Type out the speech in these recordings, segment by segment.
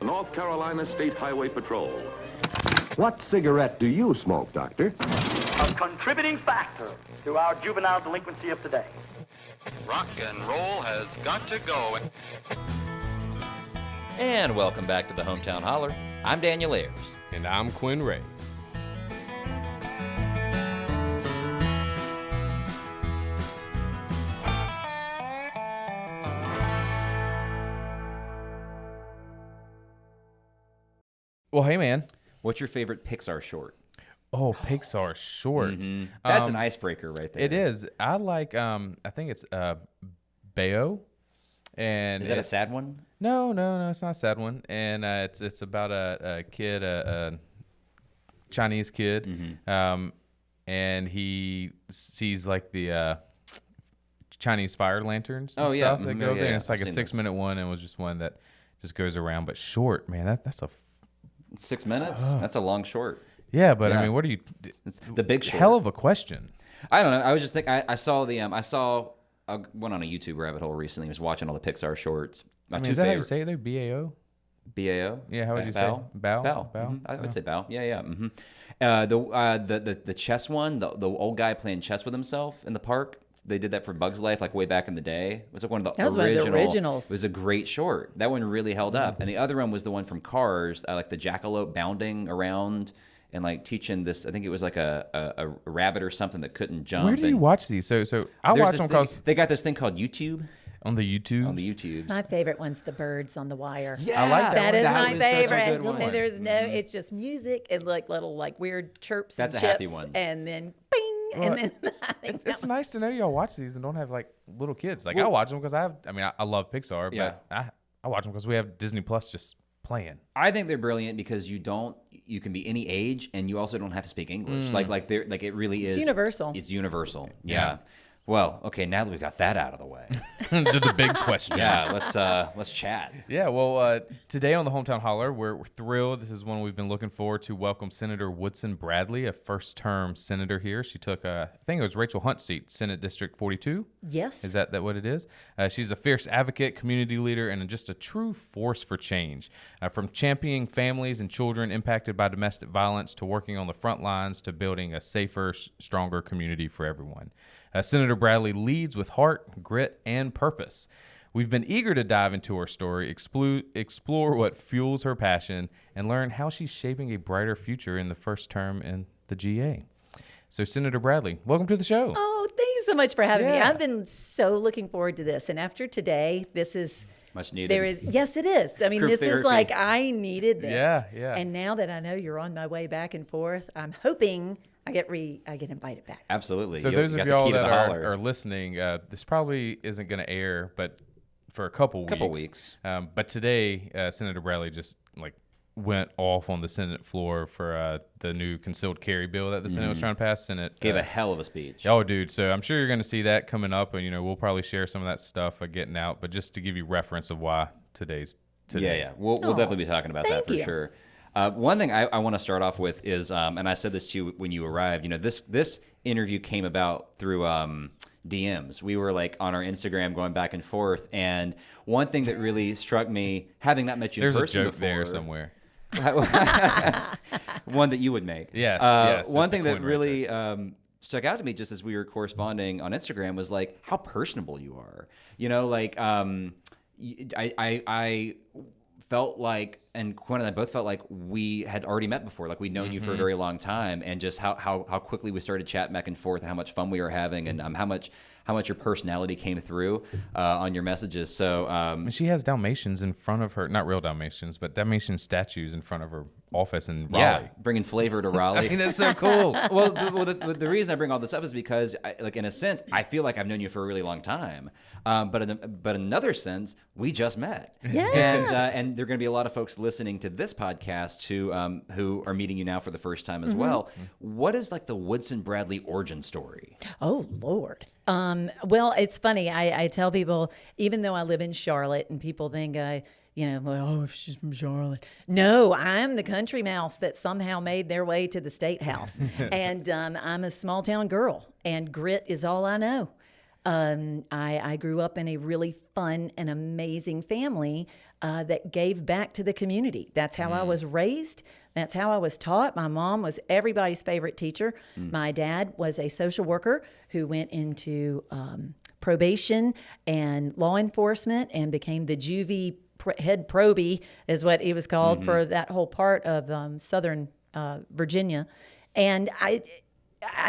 North Carolina State Highway Patrol. What cigarette do you smoke, Doctor? A contributing factor to our juvenile delinquency of today. Rock and roll has got to go. And welcome back to the Hometown Holler. I'm Daniel Ayers. And I'm Quinn Ray. Well, hey, man. What's your favorite Pixar short? Oh, Pixar short. Mm-hmm. That's an icebreaker right there. It is. I like, I think it's Bayo. And is that a sad one? No, it's not a sad one. And it's about a kid, a Chinese kid, and he sees like the Chinese fire lanterns and stuff that go there. And it's like a 6-minute one, and it was just one that just goes around. But short, man, that's a 6 minutes. That's a long short. Yeah, but I mean, what are you? It's the big short. Hell of a question. I don't know. I was just thinking. I saw I went on a YouTube rabbit hole recently. I was watching all the Pixar shorts. Is that how you say it there? B-A-O? B-A-O? Yeah, how would you say? Bow? Mm-hmm. I would say bow. Yeah. Mm-hmm. The chess one, the old guy playing chess with himself in the park. They did that for Bug's Life, like way back in the day. It was like one of the originals. It was a great short. That one really held up. And the other one was the one from Cars, like the jackalope bounding around and like teaching this. I think it was like a rabbit or something that couldn't jump. Where do you watch these? So I watch them because they got this thing called YouTube. On the YouTube. On the YouTubes. My favorite one's the birds on the wire. Yeah, I like that. That is my favorite. one. And there's no, it's just music and like little like weird chirps That's and a happy chips, one. and then bing, Well, and then it's nice to know y'all watch these and don't have like little kids. Like I watch them because I love Pixar, but I watch them because we have Disney Plus just playing. I think they're brilliant because you can be any age and you also don't have to speak English. Like it really is. It's universal. It's universal. Yeah. Well, okay, now that we got that out of the way. To the big questions. Yeah, let's chat. Yeah, well, today on the Hometown Holler, we're thrilled. This is one we've been looking forward to welcome Senator Woodson Bradley, a first-term senator here. She took, I think it was Rachel Hunt's seat, Senate District 42. Yes. Is that what it is? She's a fierce advocate, community leader, and just a true force for change. From championing families and children impacted by domestic violence to working on the front lines to building a safer, stronger community for everyone. Senator Bradley leads with heart, grit, and purpose. We've been eager to dive into her story, explore what fuels her passion, and learn how she's shaping a brighter future in the first term in the GA. So, Senator Bradley, welcome to the show. Oh, thank you so much for having me. I've been so looking forward to this. And after today, this is much needed. Yes, it is. I mean, Group this therapy. is like I needed this. Yeah. And now that I know you're on my way back and forth, I'm hoping I get invited back. Absolutely. So those of y'all that are listening, this probably isn't going to air, but for a couple weeks. But today, Senator Bradley just went off on the Senate floor for the new concealed carry bill that the Senate was trying to pass. And it gave a hell of a speech. Oh, dude. So I'm sure you're going to see that coming up, and we'll probably share some of that stuff getting out. But just to give you reference of why today. Yeah. We'll definitely be talking about that for sure. One thing I want to start off with is, and I said this to you when you arrived, this interview came about through DMs. We were like on our Instagram going back and forth. And one thing that really struck me, having not met you in person before. There's a joke there somewhere. One that you would make. Yes. One thing that really stuck out to me just as we were corresponding on Instagram was like how personable you are. I felt like, and Quinn and I both felt like we had already met before, like we'd known you for a very long time, and just how quickly we started chatting back and forth, and how much fun we were having, and how much your personality came through on your messages. So she has Dalmatians in front of her, not real Dalmatians, but Dalmatian statues in front of her office in Raleigh. Yeah, bringing flavor to Raleigh. I mean, that's so cool. The reason I bring all this up is because, in a sense, I feel like I've known you for a really long time. But in another sense, we just met. Yeah. And there are going to be a lot of folks listening to this podcast who are meeting you now for the first time as well. What is like the Woodson Bradley origin story? Oh, Lord. Well, it's funny. I tell people, even though I live in Charlotte and people think if she's from Charlotte. No, I'm the country mouse that somehow made their way to the state house. And I'm a small town girl, and grit is all I know. I grew up in a really fun and amazing family that gave back to the community. That's how I was raised. That's how I was taught. My mom was everybody's favorite teacher. My dad was a social worker who went into probation and law enforcement and became the juvie head probie, is what he was called, for that whole part of southern Virginia. And I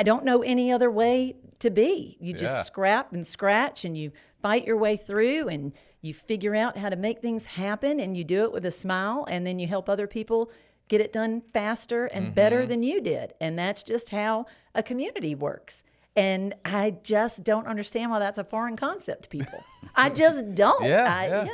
don't know any other way to be. You just scrap and scratch and you fight your way through and you figure out how to make things happen and you do it with a smile and then you help other people get it done faster and better than you did. And that's just how a community works. And I just don't understand why that's a foreign concept to people. I just don't. Yeah.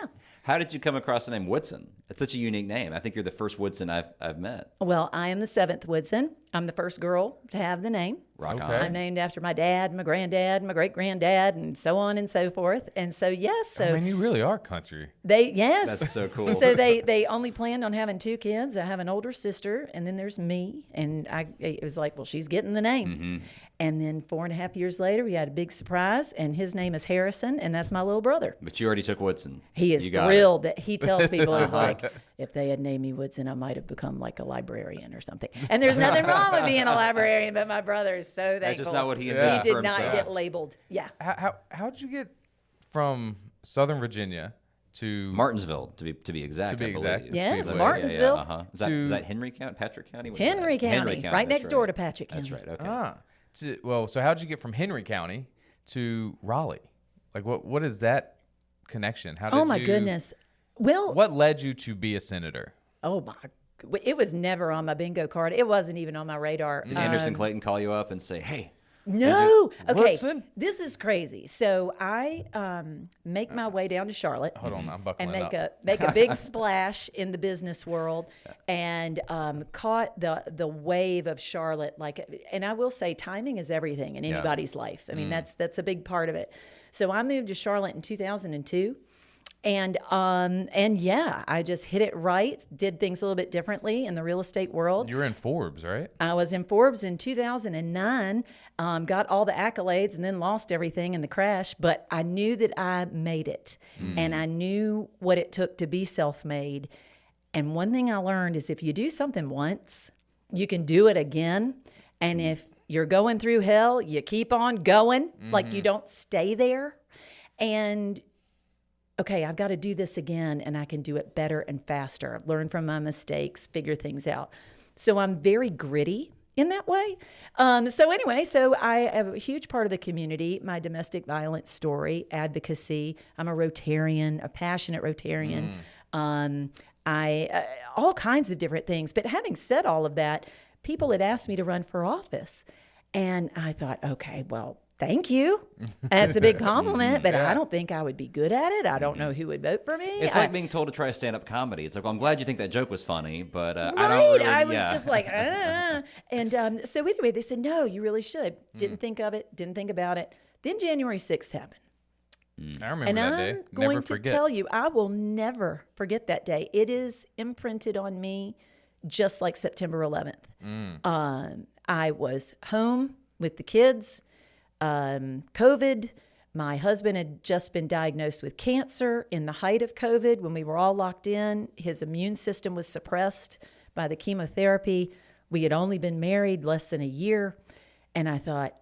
How did you come across the name Woodson? It's such a unique name. I think you're the first Woodson I've met. Well, I am the 7th Woodson. I'm the first girl to have the name. Rock on. I'm named after my dad, my granddad, my great-granddad, and so on and so forth. And so, yes. So I mean, you really are country. Yes. That's so cool. So they only planned on having 2 kids. I have an older sister, and then there's me. And it was like, well, she's getting the name. And then 4.5 years later, we had a big surprise, and his name is Harrison, and that's my little brother. But you already took Woodson. He is thrilled that he tells people, he's like, if they had named me Woodson, I might have become like a librarian or something. And there's nothing wrong with being a librarian, but my brother is so thankful. That's just not what he envisioned He for did not himself. get labeled. Yeah. How'd you get from Southern Virginia to Martinsville, to be exact. To be I believe. exact. Yes, Speedway. Martinsville. Is that Henry County, Patrick County? What is Henry that? County, right next door to Patrick That's County. right. Okay. So how'd you get from Henry County to Raleigh? Like, what is that connection? How did Oh, my goodness. Well, What led you to be a senator? oh, my. It was never on my bingo card. It wasn't even on my radar. Did Anderson Clayton call you up and say, hey, No. Okay. Woodson? This is crazy. So I make my way down to Charlotte. Hold on, I'm buckling and up. make a big splash in the business world, and caught the wave of Charlotte. And I will say, timing is everything in anybody's life. I mean, that's a big part of it. So I moved to Charlotte in 2002. And I just hit it right, did things a little bit differently in the real estate world. You were in Forbes, right? I was in Forbes in 2009, got all the accolades and then lost everything in the crash, but I knew that I made it and I knew what it took to be self-made. And one thing I learned is if you do something once, you can do it again. And if you're going through hell, you keep on going, like you don't stay there. And okay, I've got to do this again and I can do it better and faster, learn from my mistakes, figure things out. So I'm very gritty in that way. So I have a huge part of the community, my domestic violence story, advocacy. I'm a Rotarian, a passionate Rotarian. All kinds of different things. But having said all of that, people had asked me to run for office. And I thought, okay, well, thank you. That's a big compliment, but I don't think I would be good at it. I don't know who would vote for me. It's like being told to try stand-up comedy. It's like, well, I'm glad you think that joke was funny, but I don't really. I was just like, And so anyway, they said, no, you really should. Didn't think of it, didn't think about it. Then January 6th happened. I remember And that I'm day. going Never to forget. tell you, I will never forget that day. It is imprinted on me just like September 11th. I was home with the kids. COVID. My husband had just been diagnosed with cancer in the height of COVID when we were all locked in. His immune system was suppressed by the chemotherapy. We had only been married less than a year. And I thought,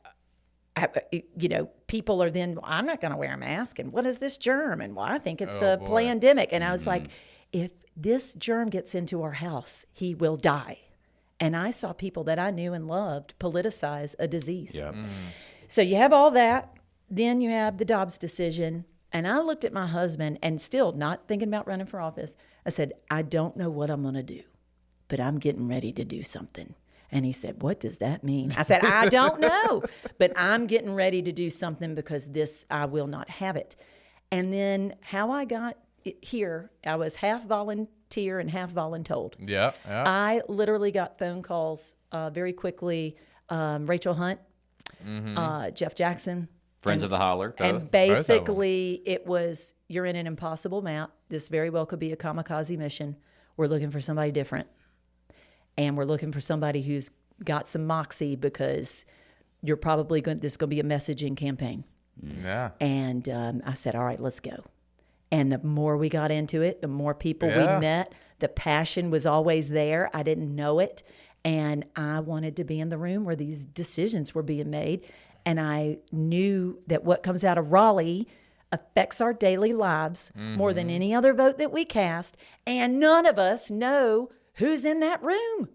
people are then, well, I'm not going to wear a mask. And what is this germ? And well, I think it's a pandemic. And I was like, if this germ gets into our house, he will die. And I saw people that I knew and loved politicize a disease. Yep. So you have all that. Then you have the Dobbs decision. And I looked at my husband and still not thinking about running for office. I said, I don't know what I'm going to do, but I'm getting ready to do something. And he said, what does that mean? I said, I don't know, but I'm getting ready to do something because I will not have it. And then how I got here, I was half volunteer and half voluntold. Yeah. I literally got phone calls very quickly. Rachel Hunt, Jeff Jackson. Friends of the Holler. Both. And basically it was, you're in an impossible map. This very well could be a kamikaze mission. We're looking for somebody different. And we're looking for somebody who's got some moxie because you're probably this is going to be a messaging campaign. Yeah. And I said, all right, let's go. And the more we got into it, the more people we met. The passion was always there. I didn't know it. And I wanted to be in the room where these decisions were being made. And I knew that what comes out of Raleigh affects our daily lives more than any other vote that we cast. And none of us know who's in that room.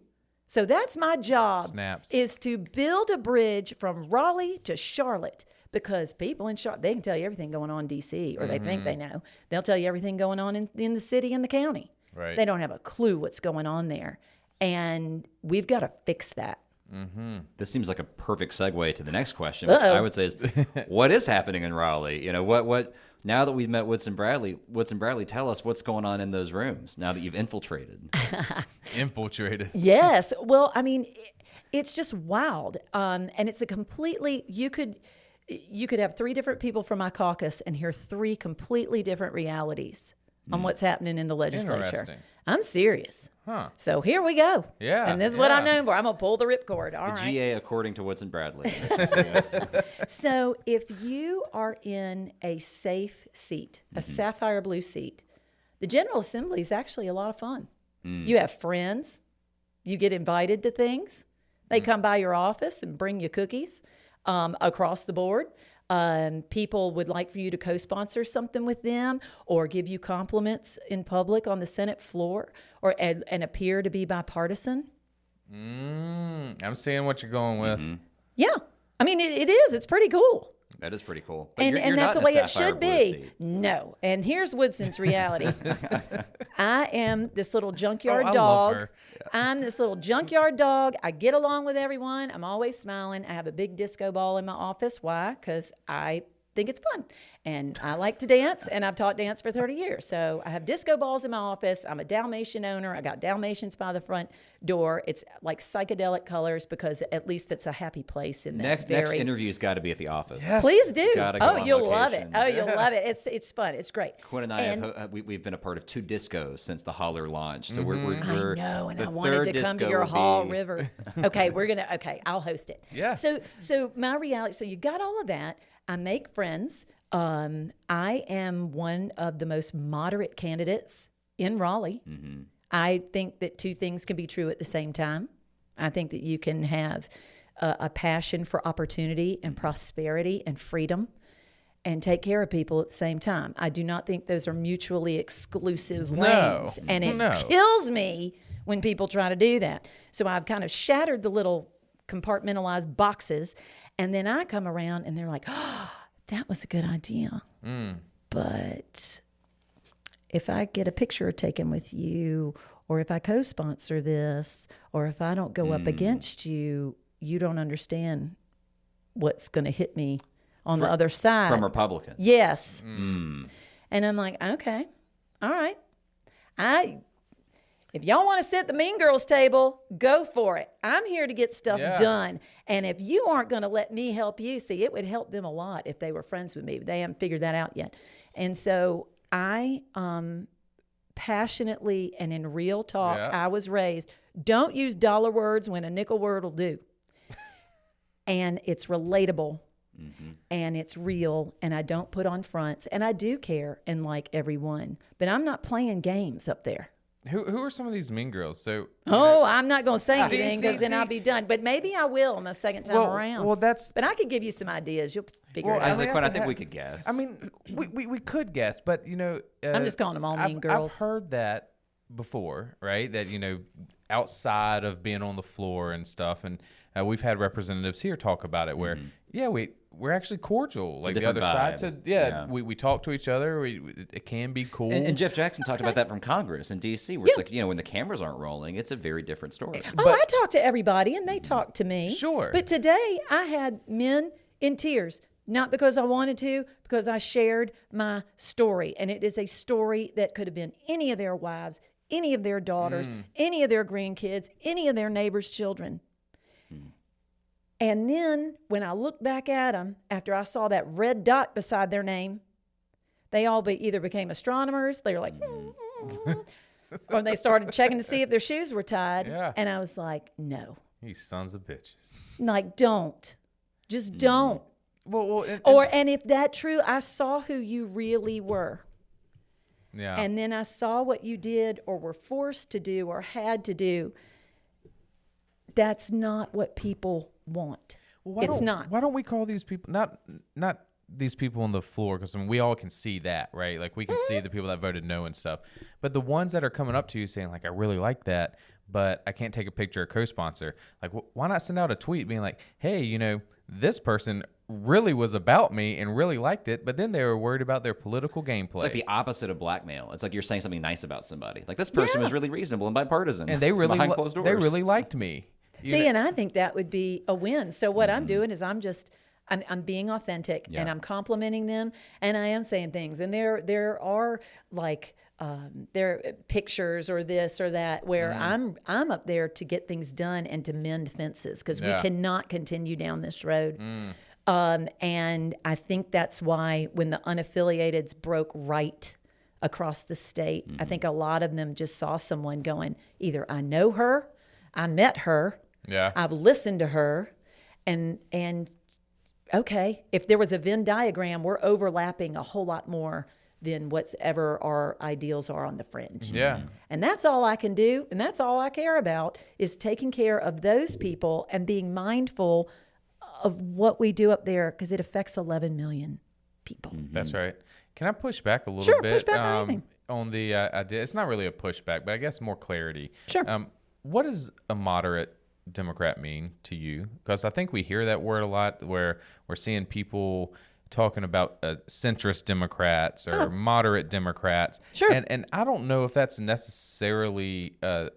So that's my job, is to build a bridge from Raleigh to Charlotte, because people in Charlotte, they can tell you everything going on in D.C., or they think they know. They'll tell you everything going on in the city and the county. Right. They don't have a clue what's going on there. And we've got to fix that. This seems like a perfect segue to the next question, which I would say is, what is happening in Raleigh? You know, what now that we've met Woodson Bradley, tell us what's going on in those rooms now that you've infiltrated. Infiltrated. Yes. Well, I mean, it's just wild. And it's a completely, you could have 3 different people from my caucus and hear 3 completely different realities on what's happening in the legislature. Interesting. I'm serious. Huh. So here we go. Yeah. And this is what I'm known for. I'm going to pull the ripcord. All The right. GA according to Woodson Bradley. So if you are in a safe seat, a sapphire blue seat, the General Assembly is actually a lot of fun. You have friends. You get invited to things. They come by your office and bring you cookies across the board. People would like for you to co-sponsor something with them, or give you compliments in public on the Senate floor, or and appear to be bipartisan. I'm seeing what you're going with. Yeah. I mean, it is. It's pretty cool. That is pretty cool. But And you're that's not the in a way it sapphire should blue be. seat. No. And here's Woodson's reality. I am this little junkyard I love dog. her. I'm this little junkyard dog. I get along with everyone. I'm always smiling. I have a big disco ball in my office. Why? Because I think it's fun. And I like to dance, and I've taught dance for 30 years. So I have disco balls in my office. I'm a Dalmatian owner. I got Dalmatians by the front door. It's like psychedelic colors, because at least it's a happy place in that Next interview's got to be at the office. Yes. Please do. Gotta go Oh, on you'll love it. location. Oh, you'll love it. It's fun. It's great. Quinn and I we've been a part of 2 discos since the Holler launched. So we're I know, and the I wanted third to come to disco your will Hall be- River. Okay, I'll host it. Yeah. So my reality. So you got all of that. I make friends. I am one of the most moderate candidates in Raleigh. I think that 2 things can be true at the same time. I think that you can have a passion for opportunity and prosperity and freedom, and take care of people at the same time. I do not think those are mutually exclusive lanes. And it kills me when people try to do that. So I've kind of shattered the little compartmentalized boxes, and then I come around and they're like, oh, that was a good idea. But if I get a picture taken with you, or if I co-sponsor this, or if I don't go up against you, you don't understand what's going to hit me on the other side. From Republicans. Yes. And I'm like, okay, all right. If y'all want to sit at the Mean Girls table, go for it. I'm here to get stuff done. And if you aren't going to let me help you, see, it would help them a lot if they were friends with me, but they haven't figured that out yet. And so I passionately and in real talk, I was raised, don't use dollar words when a nickel word will do. And it's relatable. And it's real, and I don't put on fronts, and I do care and like everyone, but I'm not playing games up there. Who are some of these mean girls? So I'm not going to say anything, because then I'll be done. But maybe I will on the second time around. Well, that's. But I could give you some ideas. You'll figure it I out. was like, Quinn, I think we could guess. I mean, we could guess, but I'm just calling them all mean girls. I've heard that before, right? That outside of being on the floor and stuff, and we've had representatives here talk about it, where we're actually cordial, like the other vibe. side. We talk to each other. It can be cool. And Jeff Jackson talked about that from Congress in D.C., where it's like, when the cameras aren't rolling, it's a very different story. I talk to everybody, and they talk to me. Sure. But today, I had men in tears, not because I wanted to, because I shared my story. And it is a story that could have been any of their wives, any of their daughters, any of their grandkids, any of their neighbors' children. And then when I looked back at them, after I saw that red dot beside their name, they all either became astronomers, they were like, or they started checking to see if their shoes were tied. Yeah. And I was like, no. You sons of bitches. Like, don't. Just don't. And if that's true, I saw who you really were. Yeah. And then I saw what you did or were forced to do or had to do. That's not what people want. Well, it's not. Why don't we call these people not these people on the floor? Because we all can see that, right? Like we can see the people that voted no and stuff. But the ones that are coming up to you saying like, I really like that, but I can't take a picture or co-sponsor. Like, why not send out a tweet being like, hey, this person really was about me and really liked it, but then they were worried about their political gameplay. It's like the opposite of blackmail. It's like you're saying something nice about somebody. Like, this person was really reasonable and bipartisan. And they really behind closed doors. They really liked me. And I think that would be a win. So what I'm doing is I'm being authentic and I'm complimenting them and I am saying things. And there are like there are pictures or this or that where I'm up there to get things done and to mend fences because we cannot continue down this road. And I think that's why when the unaffiliateds broke right across the state, I think a lot of them just saw someone going, either I know her, I met her, I've listened to her, and okay, if there was a Venn diagram, we're overlapping a whole lot more than whatever our ideals are on the fringe. Yeah. And that's all I can do, and that's all I care about is taking care of those people and being mindful of what we do up there because it affects 11 million people. That's right. Can I push back a little bit? Push back on anything. On the idea. It's not really a pushback, but I guess more clarity. Sure. What does a moderate Democrat mean to you? Because I think we hear that word a lot where we're seeing people talking about centrist Democrats or moderate Democrats. Sure. And I don't know if that's necessarily a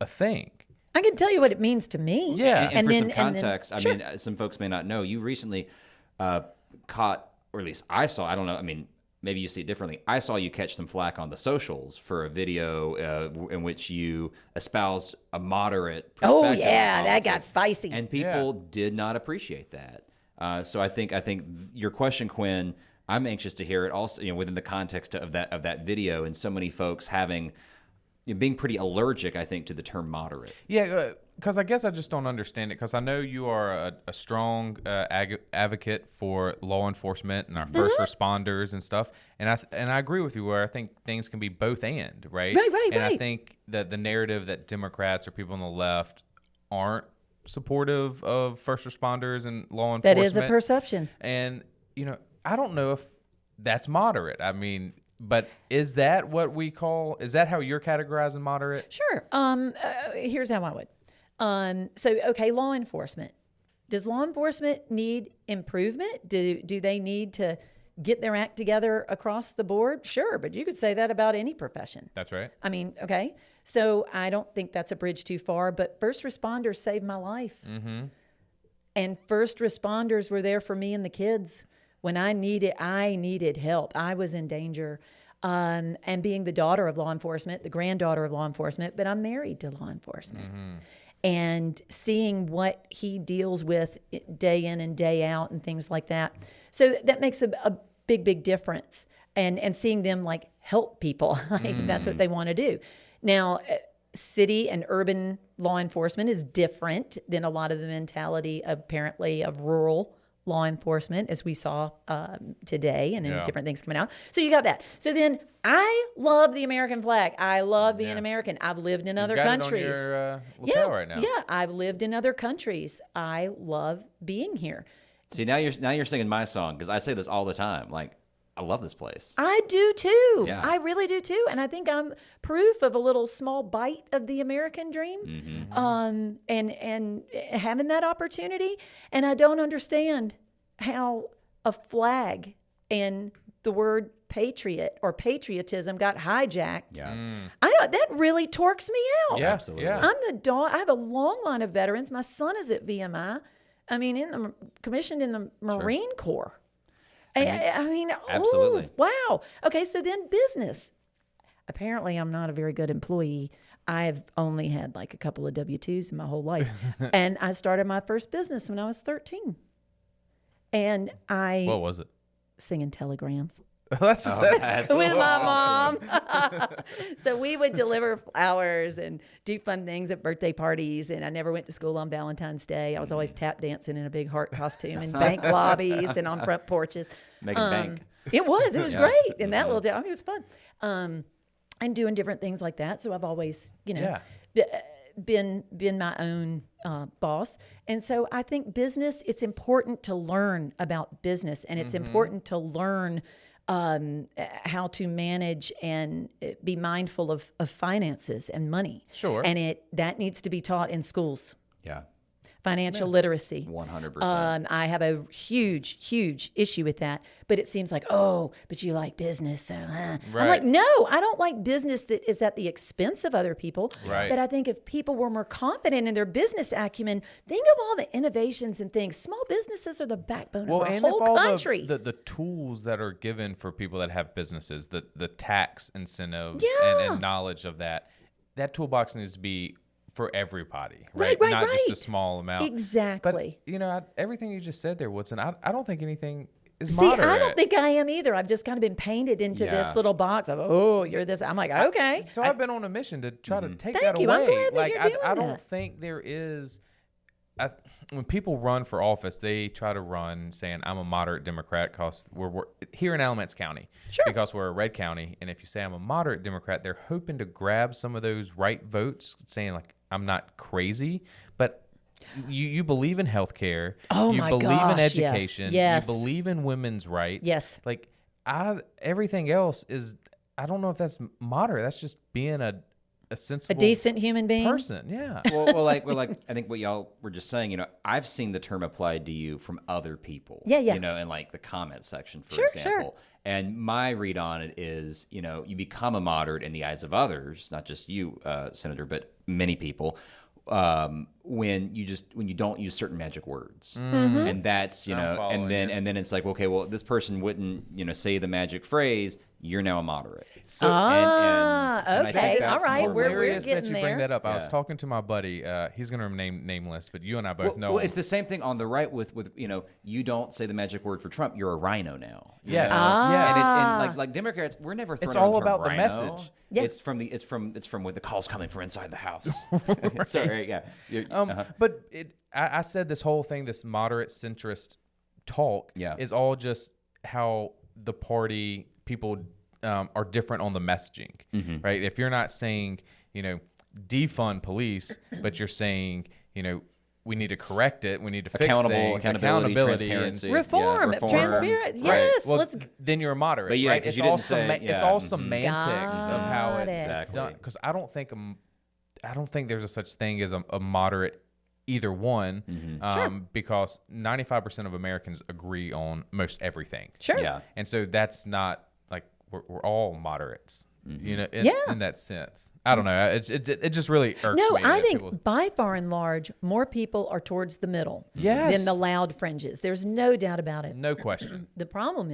thing. I can tell you what it means to me. Yeah. And for some context, I mean, some folks may not know, you recently caught, or at least I saw, I don't know, I mean, maybe you see it differently. I saw you catch some flack on the socials for a video in which you espoused a moderate perspective. Oh, yeah, that got spicy. And people did not appreciate that. So I think your question, Quinn, I'm anxious to hear it also, within the context of that video and so many folks being pretty allergic, I think, to the term moderate. Yeah, because I guess I just don't understand it. Because I know you are a strong advocate for law enforcement and our first responders and stuff. And I agree with you where I think things can be both and, right? Right. I think that the narrative that Democrats or people on the left aren't supportive of first responders and law enforcement. That is a perception. And, I don't know if that's moderate. I mean, but is that how you're categorizing moderate? Sure. Here's how I would. Okay, law enforcement. Does law enforcement need improvement? Do they need to get their act together across the board? Sure, but you could say that about any profession. That's right. I mean, okay. So I don't think that's a bridge too far, but first responders saved my life. Mm-hmm. And first responders were there for me and the kids. When I needed help. I was in danger. And being the daughter of law enforcement, the granddaughter of law enforcement, but I'm married to law enforcement. Mm-hmm. And seeing what he deals with day in and day out and things like that. So that makes a big, big difference. And seeing them like help people, that's what they want to do. Now, city and urban law enforcement is different than a lot of the mentality apparently of rural law enforcement, as we saw today, and in different things coming out. So you got that. So then I love the American flag. I love being American. I've lived in other countries. It on your lapel right now. Yeah, I've lived in other countries. I love being here. See, now you're singing my song because I say this all the time. Like, I love this place. I do too. Yeah. I really do too. And I think I'm proof of a little small bite of the American dream. Mm-hmm. And having that opportunity. And I don't understand how a flag and the word patriot or patriotism got hijacked. Yeah. That really torques me out. Yeah, absolutely. Yeah. I'm the dog. I have a long line of veterans. My son is at VMI. I mean, commissioned in the Marine Corps. I mean, absolutely. Wow. Okay, so then business. Apparently, I'm not a very good employee. I've only had like a couple of W-2s in my whole life. And I started my first business when I was 13. And What was it? Singing telegrams. That's with my mom. So we would deliver flowers and do fun things at birthday parties. And I never went to school on Valentine's Day. I was always tap dancing in a big heart costume in bank lobbies and on front porches. Making bank. It was great. And that little town, it was fun. And doing different things like that. So I've always, been my own boss. And so I think business, it's important to learn about business, and it's important to learn how to manage and be mindful of finances and money. Sure. And that needs to be taught in schools. Yeah. Financial literacy. 100%. I have a huge issue with that. But it seems like, but you like business. So, I'm like, no, I don't like business that is at the expense of other people. Right. But I think if people were more confident in their business acumen, think of all the innovations and things. Small businesses are the backbone of our whole country. The tools that are given for people that have businesses, the tax incentives and knowledge of that toolbox needs to be for everybody, right? Not just a small amount. Exactly. But, everything you just said there, Woodson, I don't think anything is See, moderate. I don't think I am either. I've just kind of been painted into this little box of, you're this. I'm like, okay. So I've been on a mission to try to take Thank that you. away. I'm glad that you're doing I don't that. think there is. When people run for office, they try to run saying, I'm a moderate Democrat because we're here in Alamance County. Sure. Because we're a red county. And if you say I'm a moderate Democrat, they're hoping to grab some of those right votes, saying, like, I'm not crazy, but you believe in healthcare. Oh, you my believe gosh, in education. yes. You believe in women's rights. Yes. Like, everything else is, I don't know if that's moderate. That's just being a sensible, a decent human being person. Yeah. well, like I think what y'all were just saying, I've seen the term applied to you from other people. Yeah. In like the comment section, for example. And my read on it is, you become a moderate in the eyes of others, not just you, Senator, but many people, when you don't use certain magic words. And that's, and then it's like, okay, well, this person wouldn't, say the magic phrase. You're now a moderate. So, okay, all right, we're hilarious getting that you there. bring that up. I was talking to my buddy. He's going to remain nameless, but you and I both know. Well, it's the same thing on the right with you don't say the magic word for Trump. You're a rhino now. Yes. Yes. And like Democrats, we're never throwing It's all around the term about the rhino. message. Yeah. It's from when the call's coming from inside the house. Sorry, yeah. But I said this whole thing, this moderate centrist talk, is all just how the party people are different on the messaging, right? If you're not saying, defund police, but you're saying, we need to correct it, we need to fix things, accountability, transparency, reform, transparent. Yes, well, then you're a moderate, but right? It's all semantics of how it's Exactly. done. Because I don't think there's a such thing as a moderate either one, because 95% of Americans agree on most everything. Sure. Yeah. And so that's not like we're all moderates, in that sense. I don't know. It just really irks me. No, I that think people- by far and large, more people are towards the middle Yes. than the loud fringes. There's no doubt about it. no question. The problem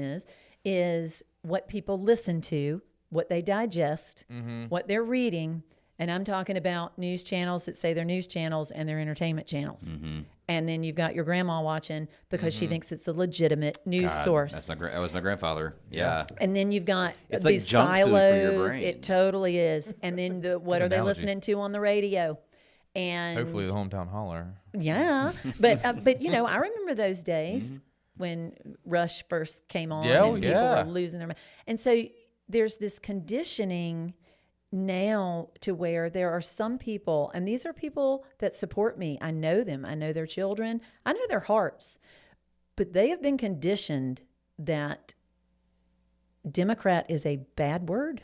is what people listen to, what they digest, what they're reading. And I'm talking about news channels that say they're news channels and they're entertainment channels. And then you've got your grandma watching because she thinks it's a legitimate news source. That was my grandfather. Yeah. And then you've got It's like these junk food for your silos. brain. It totally is. And then what are they analogy. listening to on the radio? And Hopefully the Hometown Holler. yeah, but I remember those days when Rush first came on and people were losing their mind. And so there's this conditioning now to where there are some people, and these are people that support me. I know them. I know their children. I know their hearts. But they have been conditioned that Democrat is a bad word.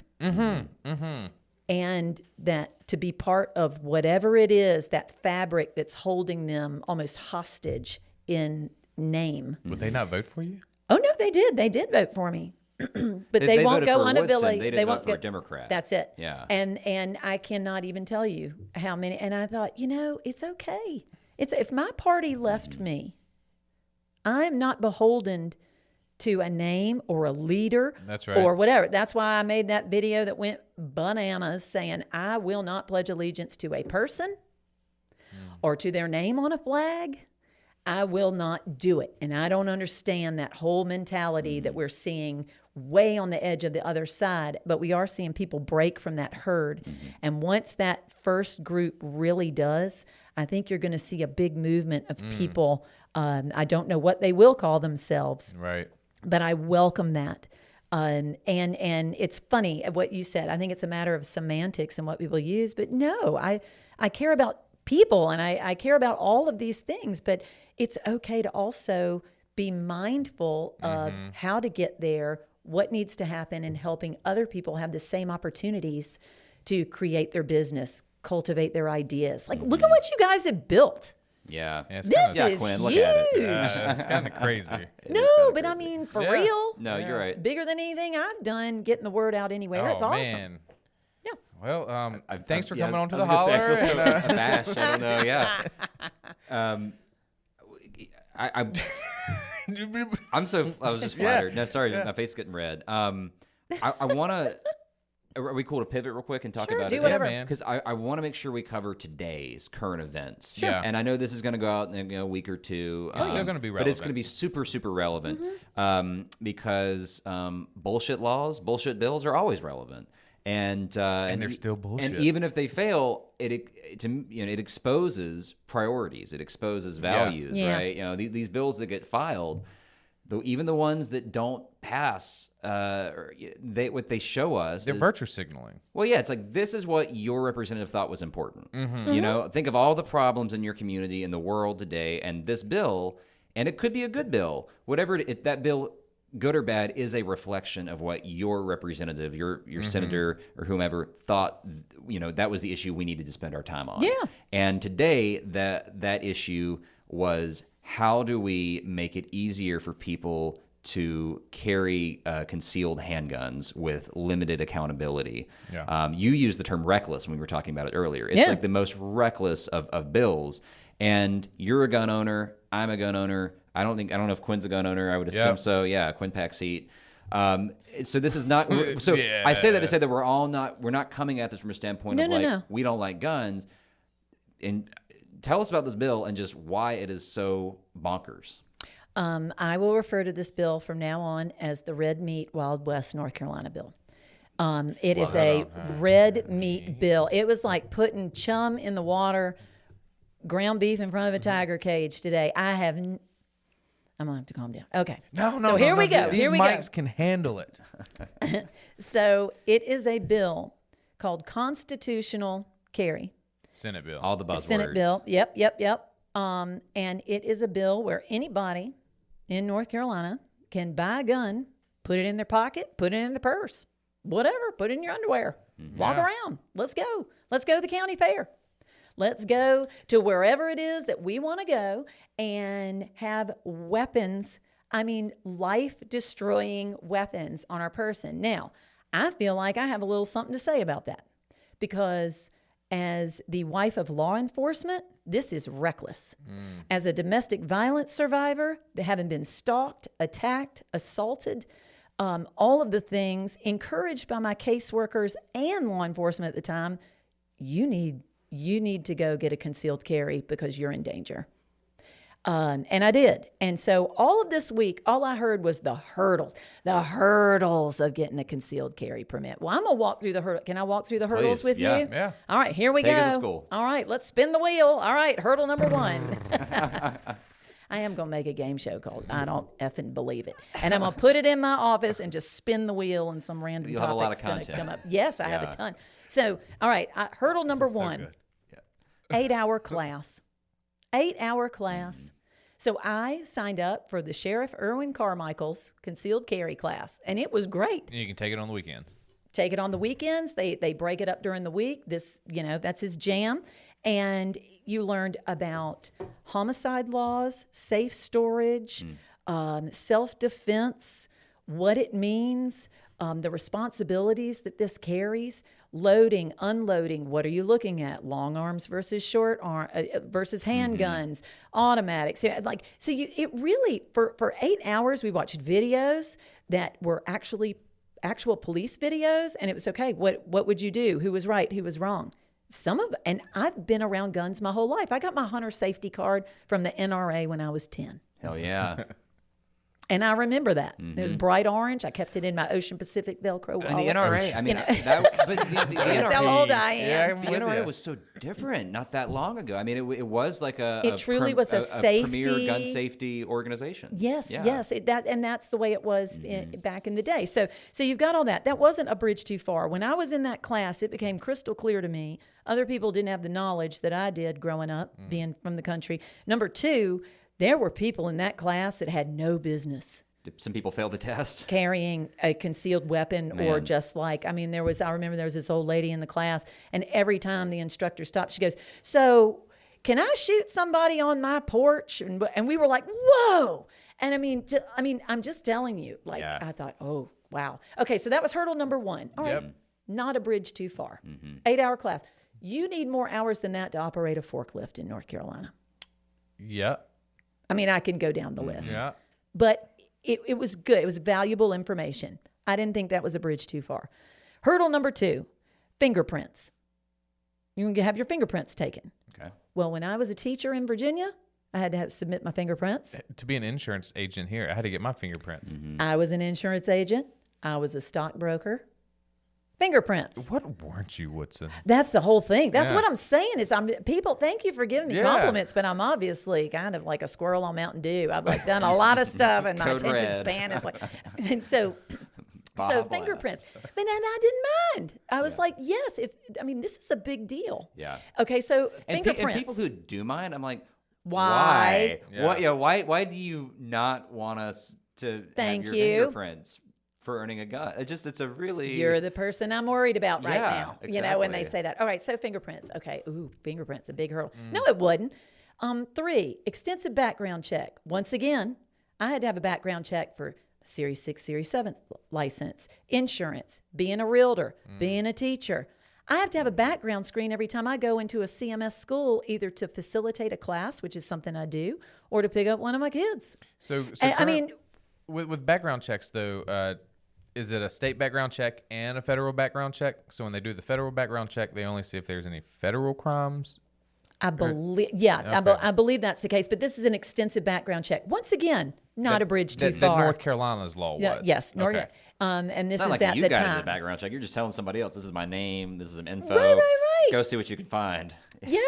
And that to be part of whatever it is, that fabric that's holding them almost hostage in name. Would they not vote for you? Oh, no, they did. They did vote for me. But they won't voted go for Woodson. unaffiliated. They didn't vote for a Democrat. That's it. Yeah. And I cannot even tell you how many. And I thought, it's okay. If my party left me, I'm not beholden to a name or a leader. That's right. Or whatever. That's why I made that video that went bananas saying I will not pledge allegiance to a person or to their name on a flag. I will not do it. And I don't understand that whole mentality that we're seeing way on the edge of the other side, but we are seeing people break from that herd. And once that first group really does, I think you're going to see a big movement of people. I don't know what they will call themselves, Right. but I welcome that. And it's funny what you said. I think it's a matter of semantics and what people use, but no, I care about people and I care about all of these things, but it's okay to also be mindful of how to get there, what needs to happen, and helping other people have the same opportunities to create their business, cultivate their ideas. Like, look at what you guys have built. Yeah. It's This kinda, is Quinn, huge. look at it. it's kind of crazy. No, kinda but I crazy. mean, for Yeah. real. No, you're right. Bigger than anything I've done, getting the word out anywhere. It's awesome. Man. Yeah. Well, thanks for Yeah, coming on to I the was gonna say, holler. I feel so and, abashed. I don't know. Yeah. I was just flattered. No, sorry, my face is getting red. I want to. Are we cool to pivot real quick and talk Sure, about do it? whatever. man. Because I want to make sure we cover today's current events. Sure. Yeah. And I know this is going to go out in a week or two. It's still gonna be But it's relevant. going to be super, super relevant Mm-hmm. because bullshit laws, bullshit bills are always relevant. And they're still bullshit. And even if they fail, it exposes priorities. It exposes values, Yeah. right? These bills that get filed, though, even the ones that don't pass, what they show us, they're is, virtue signaling. well, yeah, it's like this is what your representative thought was important. Mm-hmm. You know, think of all the problems in your community, in the world today, and this bill, and it could be a good bill, whatever that bill, good or bad, is a reflection of what your representative, your senator or whomever thought. That was the issue we needed to spend our time on. Yeah. And today, that issue was, how do we make it easier for people to carry concealed handguns with limited accountability? Yeah. You used the term reckless when we were talking about it earlier. It's like the most reckless of bills. And you're a gun owner. I'm a gun owner. I don't know if Quinn's a gun owner. I would assume so. Yeah, Quinn packs heat. So this is not. So I say that to say that we're not coming at this from a standpoint of No. we don't like guns. And tell us about this bill and just why it is so bonkers. I will refer to this bill from now on as the Red Meat Wild West North Carolina bill. It is a red meat bill. It was like putting chum in the water, ground beef in front of a tiger cage today. I'm going to have to calm down. Okay. No. So here we go. These Here we go. mics can handle it. So it is a bill called Constitutional Carry. Senate bill. All the buzzwords. Senate bill. Yep. And it is a bill where anybody in North Carolina can buy a gun, put it in their pocket, put it in their purse, whatever, put it in your underwear, walk around. Let's go. Let's go to the county fair. Let's go to wherever it is that we want to go and have weapons. I mean, life-destroying weapons on our person. Now, I feel like I have a little something to say about that because as the wife of law enforcement, this is reckless. As a domestic violence survivor, having been stalked, attacked, assaulted, all of the things encouraged by my caseworkers and law enforcement at the time, you need to go get a concealed carry because you're in danger. And I did. And so all of this week, all I heard was the hurdles of getting a concealed carry permit. Well, I'm going to walk through the hurdle. Can I walk through the hurdles Please. with Yeah. you? Yeah. All right, here we Take go. us to school. All right, let's spin the wheel. All right, hurdle number 1. I am going to make a game show called I Don't Effing Believe It. And I'm going to put it in my office and just spin the wheel and some random You'll have a lot of topic's going to content. come up. Yes, I have Yeah. a ton. So, all right, hurdle number So 1. good. 8-hour class. 8-hour class. So I signed up for the Sheriff Erwin Carmichael's concealed carry class, and it was great. And you can take it on the weekends. Take it on the weekends. They break it up during the week. That's his jam. And you learned about homicide laws, safe storage, self-defense, what it means, the responsibilities that this carries, loading, unloading. What are you looking at? Long arms versus short arm versus handguns, automatics. It really for 8 hours we watched videos that were actual police videos, and it was okay. What would you do? Who was right? Who was wrong? And I've been around guns my whole life. I got my hunter safety card from the NRA when I was 10. Hell yeah. And I remember that. It was bright orange. I kept it in my Ocean Pacific Velcro wallet. And the NRA, I mean, but the That's NRA, how old I am. the NRA was so different not that long ago. I mean, it was like It truly was a safety, premier gun safety organization. Yes, Yeah. yes, that's the way it was back in the day. So you've got all that. That wasn't a bridge too far. When I was in that class, it became crystal clear to me. Other people didn't have the knowledge that I did growing up, being from the country. Number two, there were people in that class that had no business Some people failed the test. carrying a concealed weapon or just like, I remember there was this old lady in the class, and every time the instructor stopped, she goes, "So can I shoot somebody on my porch?" And we were like, "Whoa." And I'm just telling you, I thought, oh, wow. Okay, so that was hurdle number one. All right, not a bridge too far. 8-hour class. You need more hours than that to operate a forklift in North Carolina. Yeah. I can go down the list. Yeah. But it was good. It was valuable information. I didn't think that was a bridge too far. Hurdle number 2, fingerprints. You can have your fingerprints taken. Okay. Well, when I was a teacher in Virginia, I had to submit my fingerprints. To be an insurance agent here, I had to get my fingerprints. I was an insurance agent. I was a stockbroker. Fingerprints. What weren't you, Woodson? That's the whole thing. That's Yeah. what I'm saying is people, thank you for giving me compliments, but I'm obviously kind of like a squirrel on Mountain Dew. I've done a lot of stuff and my Code attention red. span is and so Blast. fingerprints. But then I didn't mind. I was like, yes, this is a big deal. Yeah. Okay, so And fingerprints. people who do mind, I'm like, Why? Yeah. Why do you not want us to Thank have your you. fingerprints for earning a gun? It's a really... You're the person I'm worried about right Yeah, now. When they exactly. say that. All right, so fingerprints. Okay, fingerprints, a big hurdle. No, it wouldn't. 3, extensive background check. Once again, I had to have a background check for Series 6, Series 7 license, insurance, being a realtor, being a teacher. I have to have a background screen every time I go into a CMS school, either to facilitate a class, which is something I do, or to pick up one of my kids. So with background checks, though, is it a state background check and a federal background check? So when they do the federal background check, they only see if there's any federal crimes? I believe, Okay. I believe that's the case. But this is an extensive background check. Once again, not a bridge too that far. North Carolina's law was. Yes, Okay. and this It's not is like at you the got into time. the background check. You're just telling somebody else, this is my name, this is some info. Right. Go see what you can find. Yeah.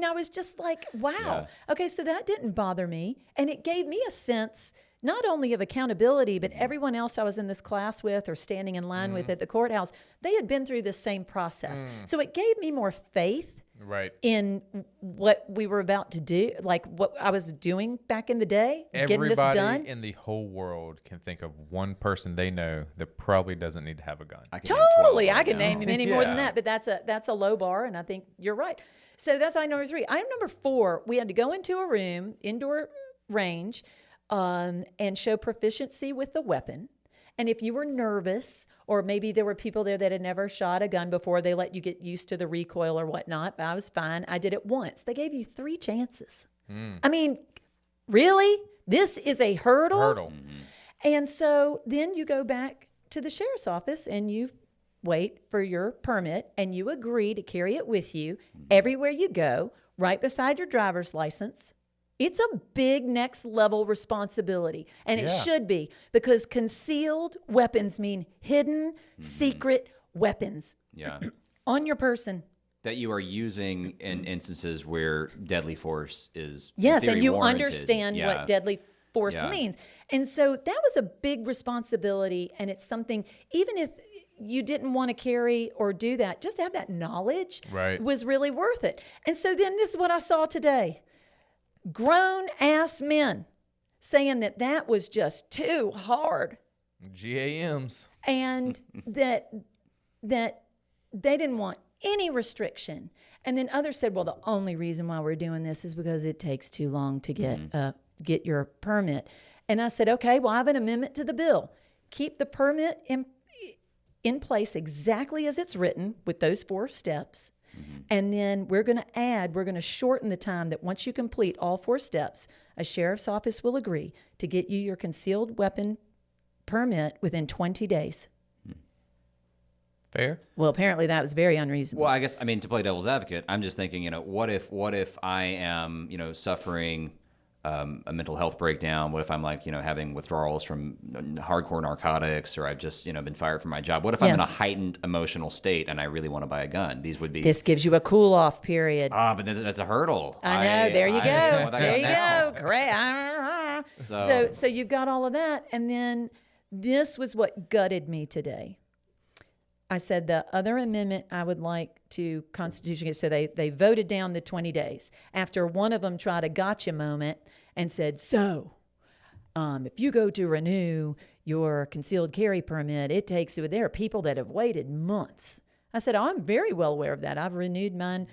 I was just like, wow. Yeah. Okay, so that didn't bother me. And it gave me a sense not only of accountability, but everyone else I was in this class with or standing in line with at the courthouse, they had been through this same process. So it gave me more faith Right. in what we were about to do, like what I was doing back in the day, getting this Everybody done. in the whole world can think of one person they know that probably doesn't need to have a gun. I can name 12 Totally. right I can now. name many more than Yeah. that, but that's a low bar, and I think you're right. So that's item number 3. Item number 4, we had to go into a room, indoor range, and show proficiency with the weapon. And if you were nervous, or maybe there were people there that had never shot a gun before, they let you get used to the recoil or whatnot. But I was fine. I did it once. They gave you 3 chances. Really? This is a hurdle? And so then you go back to the sheriff's office and you wait for your permit and you agree to carry it with you everywhere you go, right beside your driver's license. It's a big next level responsibility, and it should be, because concealed weapons mean hidden, secret weapons Yeah. on your person. That you are using in instances where deadly force is in Yes, theory and you warranted. understand Yeah. what deadly force Yeah. means. And so that was a big responsibility, and it's something, even if you didn't want to carry or do that, just to have that knowledge was really worth it. And so then this is what I saw today. Grown-ass men saying that was just too hard, GAMs. and that they didn't want any restriction. And then others said, well, the only reason why we're doing this is because it takes too long to get your permit. And I said, okay, well, I have an amendment to the bill. Keep the permit in place exactly as it's written with those 4 steps. And then we're going to shorten the time that once you complete all 4 steps, a sheriff's office will agree to get you your concealed weapon permit within 20 days. Fair. Well, apparently that was very unreasonable. Well, I guess, to play devil's advocate, I'm just thinking, what if I am, suffering a mental health breakdown? What if I'm like, having withdrawals from hardcore narcotics, or I've just, been fired from my job? What if I'm in a heightened emotional state and I really want to buy a gun? These would be. This gives you a cool off period. But that's a hurdle. I know. There you go. There you go. Great. So you've got all of that. And then this was what gutted me today. I said the other amendment I would like to Constitution. So they voted down the 20 days after one of them tried a gotcha moment and said, if you go to renew your concealed carry permit, it takes, there are people that have waited months. I said, I'm very well aware of that. I've renewed mine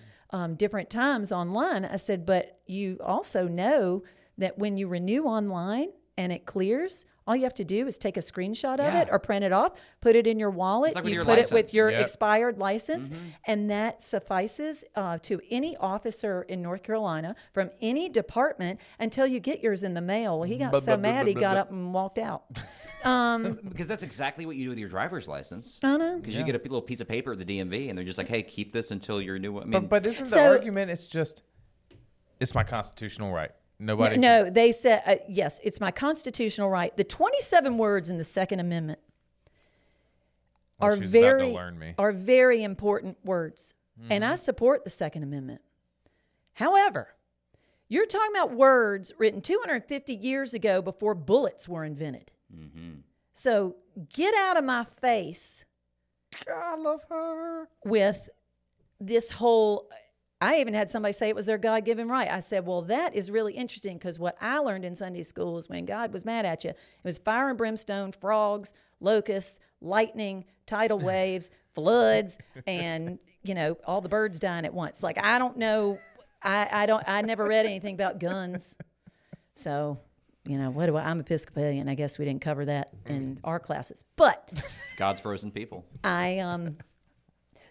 different times online. I said, but you also know that when you renew online and it clears, all you have to do is take a screenshot of it or print it off, put it in your wallet. Like you put it with your expired license, and that suffices to any officer in North Carolina from any department until you get yours in the mail. Well, he got so mad he got up and walked out. Because that's exactly what you do with your driver's license. I know. Because you get a little piece of paper at the DMV, and they're just like, hey, keep this until your new one. I mean, but isn't the argument, it's my constitutional right. No, they said, yes, it's my constitutional right. The 27 words in the Second Amendment are very important words. And I support the Second Amendment. However, you're talking about words written 250 years ago before bullets were invented. So get out of my face. I love her. With this whole... I even had somebody say it was their God-given right. I said, well, that is really interesting, because what I learned in Sunday school is when God was mad at you, it was fire and brimstone, frogs, locusts, lightning, tidal waves, floods, and, all the birds dying at once. Like, I don't know. I never read anything about guns. So, I'm Episcopalian. I guess we didn't cover that in our classes. But God's frozen people.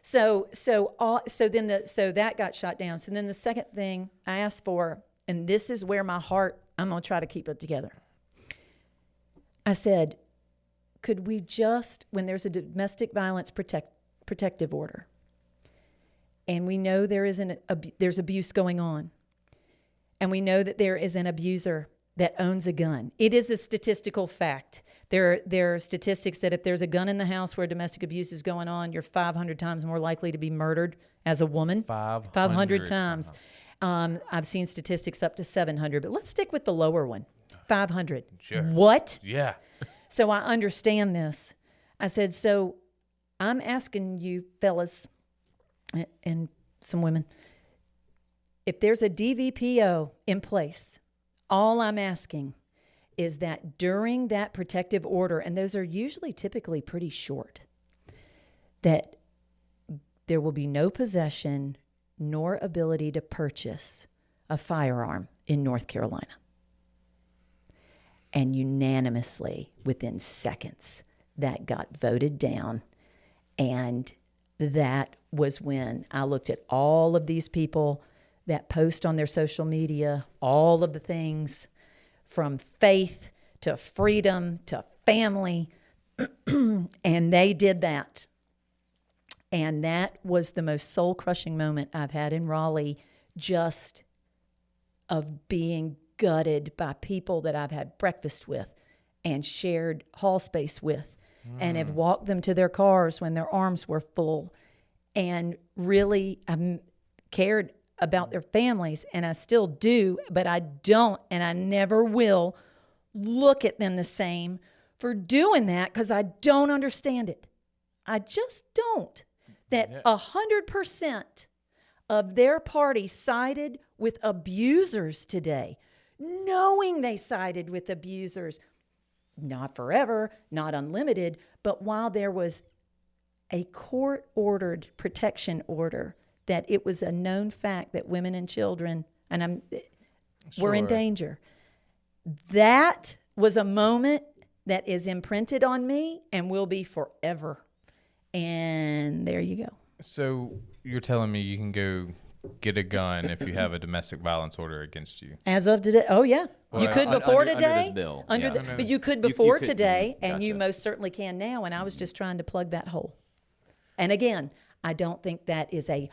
So that got shot down. So then the second thing I asked for, and this is where my heart, I'm going to try to keep it together. I said, could we just, when there's a domestic violence protective order, and we know there's abuse going on, and we know that there is an abuser that owns a gun. It is a statistical fact. There are statistics that if there's a gun in the house where domestic abuse is going on, you're 500 times more likely to be murdered as a woman. 500 times. I've seen statistics up to 700, but let's stick with the lower one. 500. Sure. What? Yeah. So I understand this. I said, so I'm asking you fellas and some women, if there's a DVPO in place, all I'm asking is that during that protective order, and those are usually typically pretty short, that there will be no possession nor ability to purchase a firearm in North Carolina. And unanimously, within seconds, that got voted down. And that was when I looked at all of these people that post on their social media, all of the things from faith to freedom to family, and they did that. And that was the most soul-crushing moment I've had in Raleigh, just of being gutted by people that I've had breakfast with and shared hall space with and have walked them to their cars when their arms were full, and really cared about their families, and I still do, but I don't, and I never will look at them the same for doing that, because I don't understand it. I just don't. That 100% of their party sided with abusers today, knowing they sided with abusers, not forever, not unlimited, but while there was a court-ordered protection order, that it was a known fact that women and children were in danger. That was a moment that is imprinted on me and will be forever. And there you go. So you're telling me you can go get a gun if you have a domestic violence order against you? As of today, oh yeah. Well, you could before today. Under this bill. But you could before you could, today, and gotcha. you most certainly can now. And I was just trying to plug that hole. And again, I don't think that is a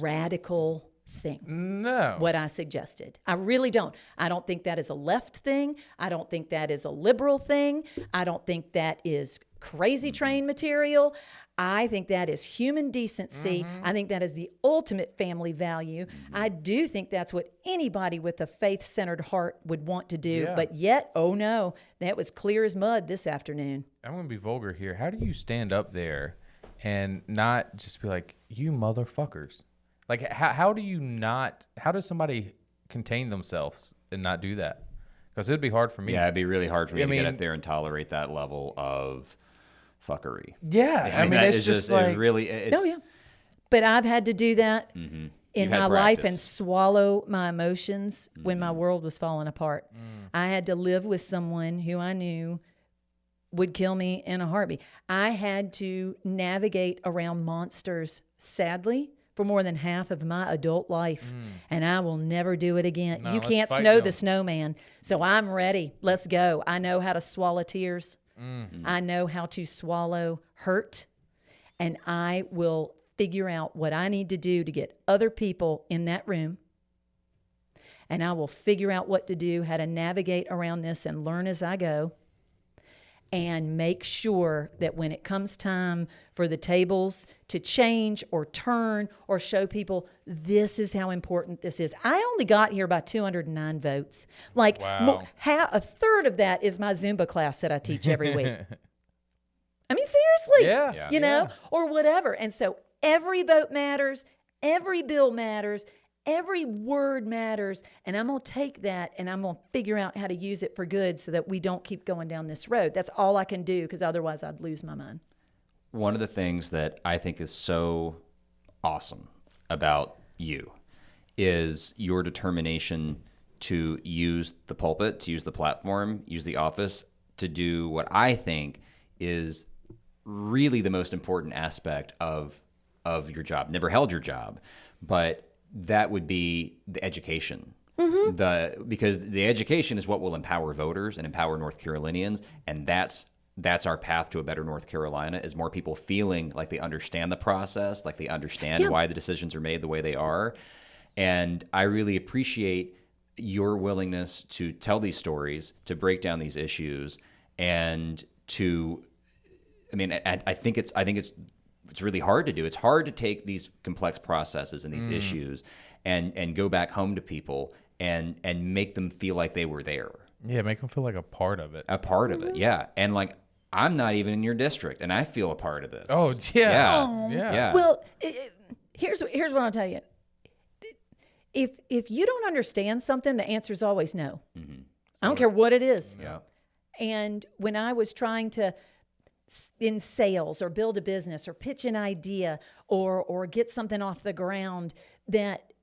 radical thing. No. What I suggested. I really don't. I don't think that is a left thing. I don't think that is a liberal thing. I don't think that is crazy train material. I think that is human decency. I think that is the ultimate family value. I do think that's what anybody with a faith-centered heart would want to do. Yeah. But yet, oh no, that was clear as mud this afternoon. I'm going to be vulgar here. How do you stand up there and not just be like, you motherfuckers? Like, how does somebody contain themselves and not do that? Because it'd be hard for me. Yeah, it'd be really hard for me to get up there and tolerate that level of fuckery. Yeah. I mean, it's just like... Oh, yeah. But I've had to do that in my life and swallow my emotions when my world was falling apart. I had to live with someone who I knew would kill me in a heartbeat. I had to navigate around monsters, sadly, for more than half of my adult life, and I will never do it again. No, you can't snow the snowman, so I'm ready. Let's go. I know how to swallow tears. I know how to swallow hurt, and I will figure out what I need to do to get other people in that room, and I will figure out what to do, how to navigate around this and learn as I go, and make sure that when it comes time for the tables to change or turn or show people this is how important this is. I only got here by 209 votes. Like a third of that is my Zumba class that I teach every week. I mean, seriously, you know, or whatever. And so every vote matters. Every bill matters. Every word matters, and I'm going to take that and I'm going to figure out how to use it for good so that we don't keep going down this road. That's all I can do, because otherwise I'd lose my mind. One of the things that I think is so awesome about you is your determination to use the pulpit, to use the platform, use the office to do what I think is really the most important aspect of your job. Never held your job, but that would be the education. Because the education is what will empower voters and empower North Carolinians, and that's our path to a better North Carolina, is more people feeling like they understand the process, like they understand why the decisions are made the way they are. And I really appreciate your willingness to tell these stories, to break down these issues, and to, I mean, I think it's really hard to do. It's hard to take these complex processes and these issues and go back home to people and make them feel like they were there. Yeah, make them feel like a part of it. A part of it, yeah. And like, I'm not even in your district, and I feel a part of this. Oh, yeah. Well, here's what I'll tell you. If you don't understand something, the answer is always no. I don't care what it is. Yeah. And when I was trying to in sales or build a business or pitch an idea or get something off the ground, that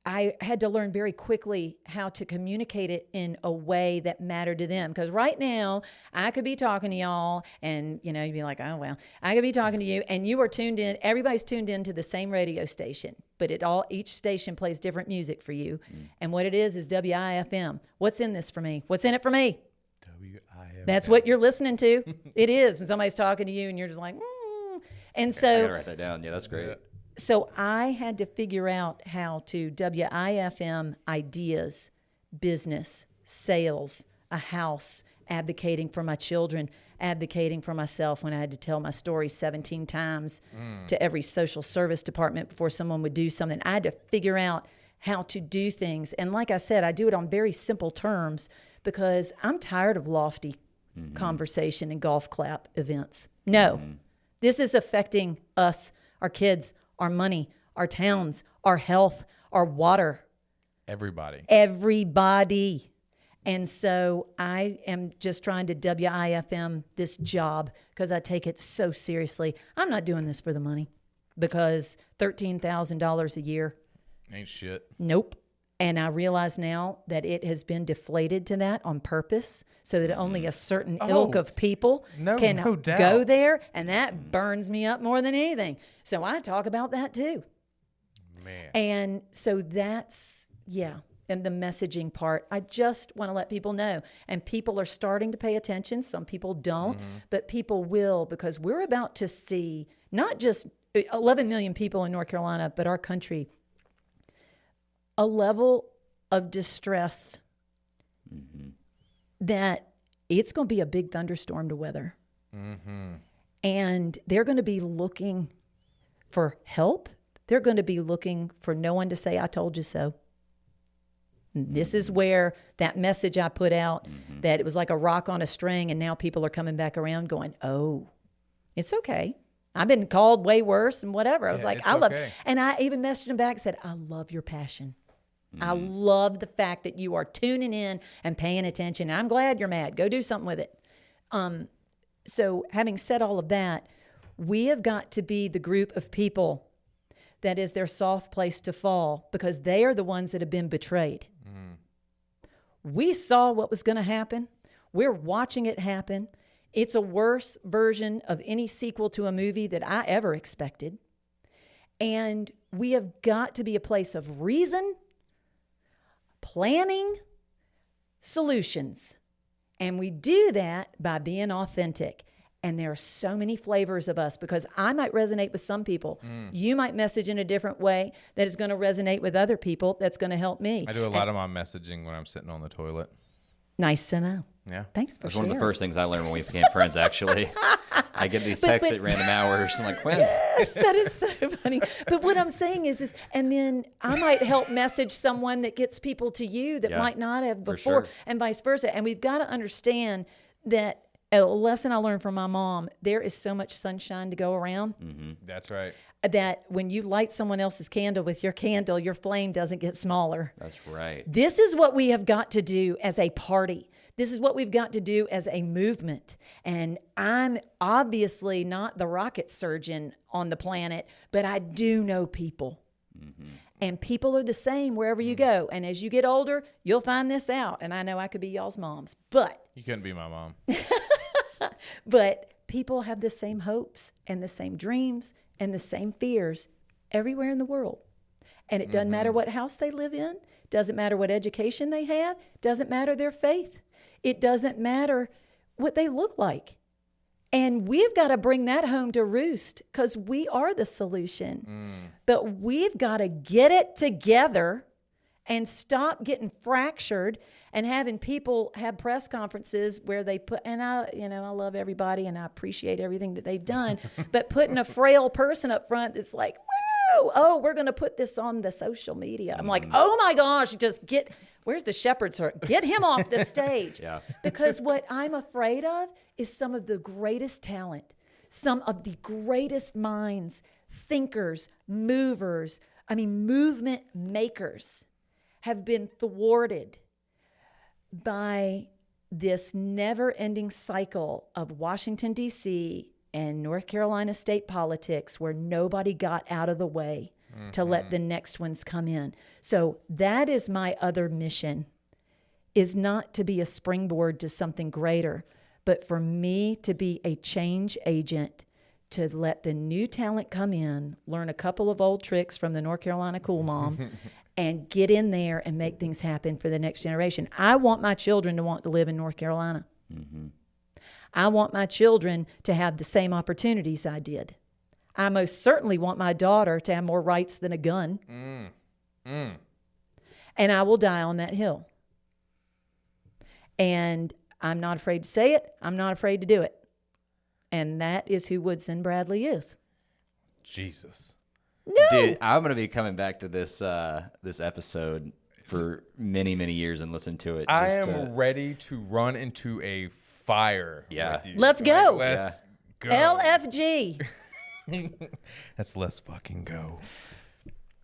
I had to learn very quickly how to communicate it in a way that mattered to them. Because right now, I could be talking to y'all and, you know, you'd be like, oh, well, I could be talking to you and you are tuned in. Everybody's tuned in to the same radio station, but each station plays different music for you. And what it is WIFM. What's in this for me? What's in it for me? That's what you're listening to. It is when somebody's talking to you and you're just like, And so I gotta write that down. Yeah, that's great. So I had to figure out how to WIFM ideas, business, sales, a house, advocating for my children, advocating for myself when I had to tell my story 17 times to every social service department before someone would do something. I had to figure out how to do things. And like I said, I do it on very simple terms because I'm tired of lofty conversation and golf clap events. No, this is affecting us, our kids, our money, our towns, our health, our water. Everybody. And so I am just trying to WIFM this job because I take it so seriously. I'm not doing this for the money because $13,000 a year ain't shit. Nope. And I realize now that it has been deflated to that on purpose so that only a certain ilk of people can go there. And that burns me up more than anything. So I talk about that too. Man. And so that's, and the messaging part, I just want to let people know. And people are starting to pay attention. Some people don't, but people will, because we're about to see not just 11 million people in North Carolina, but our country a level of distress that it's going to be a big thunderstorm to weather. And they're going to be looking for help. They're going to be looking for no one to say, I told you so. This is where that message I put out, that it was like a rock on a string, and now people are coming back around going, oh, it's okay. I've been called way worse and whatever. I was like, I love it. And I even messaged him back and said, I love your passion. I love the fact that you are tuning in and paying attention. I'm glad you're mad. Go do something with it. So having said all of that, we have got to be the group of people that is their soft place to fall, because they are the ones that have been betrayed. We saw what was going to happen. We're watching it happen. It's a worse version of any sequel to a movie that I ever expected. And we have got to be a place of reason, planning, solutions. And we do that by being authentic. And there are so many flavors of us, because I might resonate with some people. You might message in a different way that is going to resonate with other people. That's going to help me. I do a lot of my messaging when I'm sitting on the toilet. Nice to know. Yeah. Thanks for That's sharing. one of the first things I learned when we became friends, actually. I get these texts at random hours. I'm like, when? Yes, that is so funny. But what I'm saying is this, and then I might help message someone that gets people to you that might not have before, and vice versa. And we've got to understand that a lesson I learned from my mom, there is so much sunshine to go around. That's right. That when you light someone else's candle with your candle, your flame doesn't get smaller. That's right. This is what we have got to do as a party. This is what we've got to do as a movement. And I'm obviously not the rocket surgeon on the planet, but I do know people. And people are the same wherever you go. And as you get older, you'll find this out. And I know I could be y'all's moms, but You couldn't be my mom. But people have the same hopes and the same dreams and the same fears everywhere in the world. And it doesn't matter what house they live in, doesn't matter what education they have, doesn't matter their faith. It doesn't matter what they look like. And we've got to bring that home to roost, because we are the solution. But we've got to get it together and stop getting fractured and having people have press conferences where they put, and I love everybody and I appreciate everything that they've done, but putting a frail person up front that's like, whoa, oh, we're going to put this on the social media. I'm like, oh my gosh, where's the shepherd's heart? Get him off the stage. Because what I'm afraid of is some of the greatest talent, some of the greatest minds, thinkers, movers, movement makers have been thwarted by this never-ending cycle of Washington, D.C. and North Carolina state politics, where nobody got out of the way to let the next ones come in. So that is my other mission, is not to be a springboard to something greater, but for me to be a change agent, to let the new talent come in, learn a couple of old tricks from the North Carolina cool mom, and get in there and make things happen for the next generation. I want my children to want to live in North Carolina. I want my children to have the same opportunities I did. I most certainly want my daughter to have more rights than a gun. And I will die on that hill. And I'm not afraid to say it. I'm not afraid to do it. And that is who Woodson Bradley is. Jesus. No. Dude, I'm going to be coming back to this this episode for many, many years and listen to it. I am ready to run into a fire with you. Let's go. Let's go. LFG. Let's fucking go.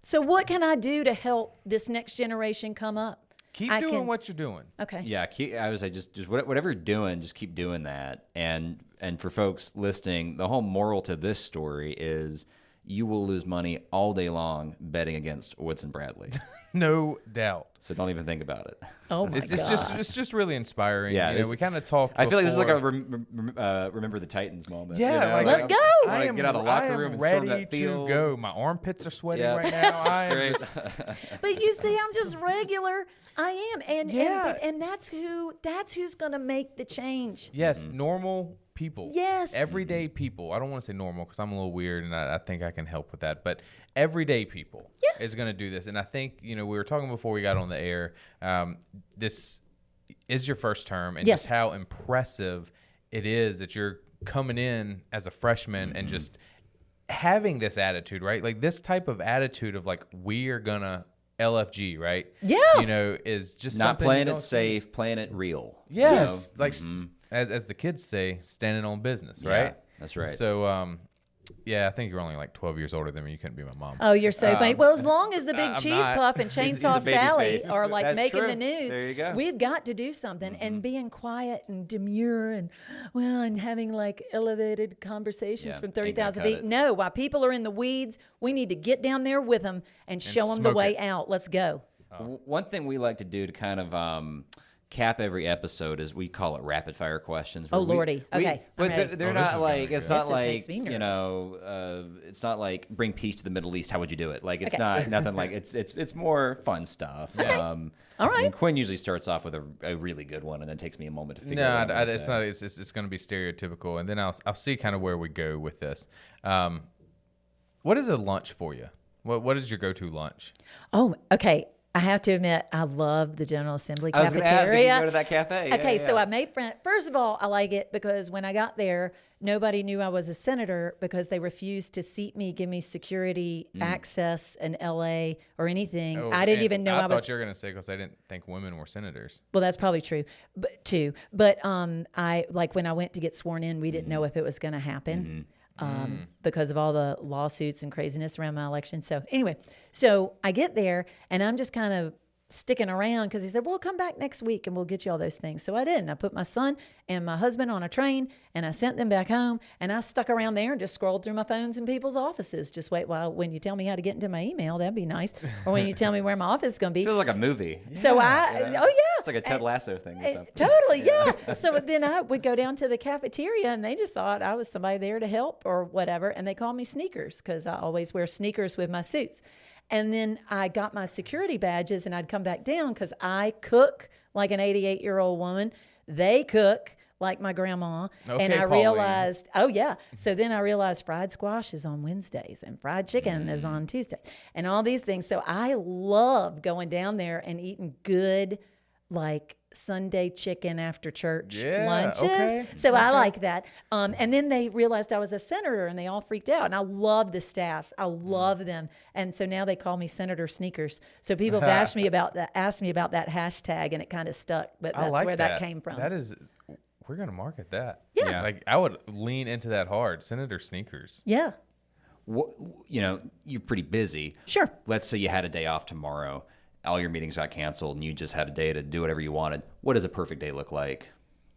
So what can I do to help this next generation come up? Keep doing what you're doing. Okay. Yeah, I was like, just whatever you're doing, just keep doing that. And for folks listening, the whole moral to this story is you will lose money all day long betting against Woodson Bradley. No doubt. So don't even think about it. Oh my gosh. It's just really inspiring. Yeah, we kind of talked. I feel like this is like a remember the Titans moment. Yeah, let's go. I want to get out of the locker room and storm ready that field. to go. My armpits are sweating right now. But you see, I'm just regular. I am, and that's who's going to make the change. Yes, normal people. Yes. Everyday people. I don't want to say normal because I'm a little weird and I think I can help with that. But everyday people is going to do this. And I think, we were talking before we got on the air, this is your first term and just how impressive it is that you're coming in as a freshman and just having this attitude, right? Like this type of attitude of like, we are going to LFG, right? Yeah. Is just Not something playing it safe, playing it real. Yes. Like as the kids say, standing on business, right? Yeah, that's right. So, yeah, I think you're only like 12 years older than me. You couldn't be my mom. Oh, you're so funny. Well, as long as the big I'm cheese not. puff and Chainsaw he's a baby Sally face. are like That's making true. the news, There you go. we've got to do something. And being quiet and demure and having like elevated conversations Yeah, from ain't gonna 30,000 cut feet. it. No, while people are in the weeds, we need to get down there with them and show them the smoke way it. out. Let's go. One thing we like to do to kind of cap every episode is we call it rapid fire questions. Oh, where we- Lordy. we- Okay, but I'm ready. they're Oh, this not is like gonna be it's good. not This like makes me it's not like bring peace to the Middle East. How would you do it? Like it's Okay. not nothing like it's more fun stuff. All right. And Quinn usually starts off with a really good one, and then takes me a moment to figure No, out. what I'm gonna it's say. not. It's going to be stereotypical, and then I'll see kind of where we go with this. What is a lunch for you? What is your go-to lunch? Oh, okay. I have to admit, I love the General Assembly I was cafeteria. gonna ask if you go to that cafe. Okay, Yeah, so yeah. I made friends. First of all, I like it because when I got there, nobody knew I was a senator because they refused to seat me, give me security access in LA or anything. Oh, I didn't and even know I I was. thought you were going to say because I didn't think women were senators. Well, that's probably true, but too. But I like when I went to get sworn in, we didn't know if it was going to happen. Because of all the lawsuits and craziness around my election. So anyway, so I get there and I'm just kind of sticking around because he said, well, come back next week and we'll get you all those things. So I did. And I put my son and my husband on a train and I sent them back home and I stuck around there and just scrolled through my phones in people's offices. Just wait while when you tell me how to get into my email, that'd be nice. Or when you tell me where my office is going to be. Feels like a movie. So oh yeah. It's like a Ted Lasso thing or something. Totally, yeah. So then I would go down to the cafeteria and they just thought I was somebody there to help or whatever. And they called me Sneakers because I always wear sneakers with my suits. And then I got my security badges and I'd come back down because I cook like an 88-year-old woman. They cook like my grandma. Okay, and I Pauline. realized, oh, yeah. So then I realized fried squash is on Wednesdays and fried chicken is on Tuesdays and all these things. So I love going down there and eating good, like Sunday chicken after church lunches. okay. So I like that. And then they realized I was a senator and they all freaked out. And I love the staff. I love them. And so now they call me Senator Sneakers. So people have asked me about that hashtag and it kind of stuck, but I that's like where that came from. That is, we're going to market that. Yeah. Like I would lean into that hard. Senator Sneakers. Yeah. You're pretty busy. Sure. Let's say you had a day off tomorrow. All your meetings got canceled and you just had a day to do whatever you wanted. What does a perfect day look like?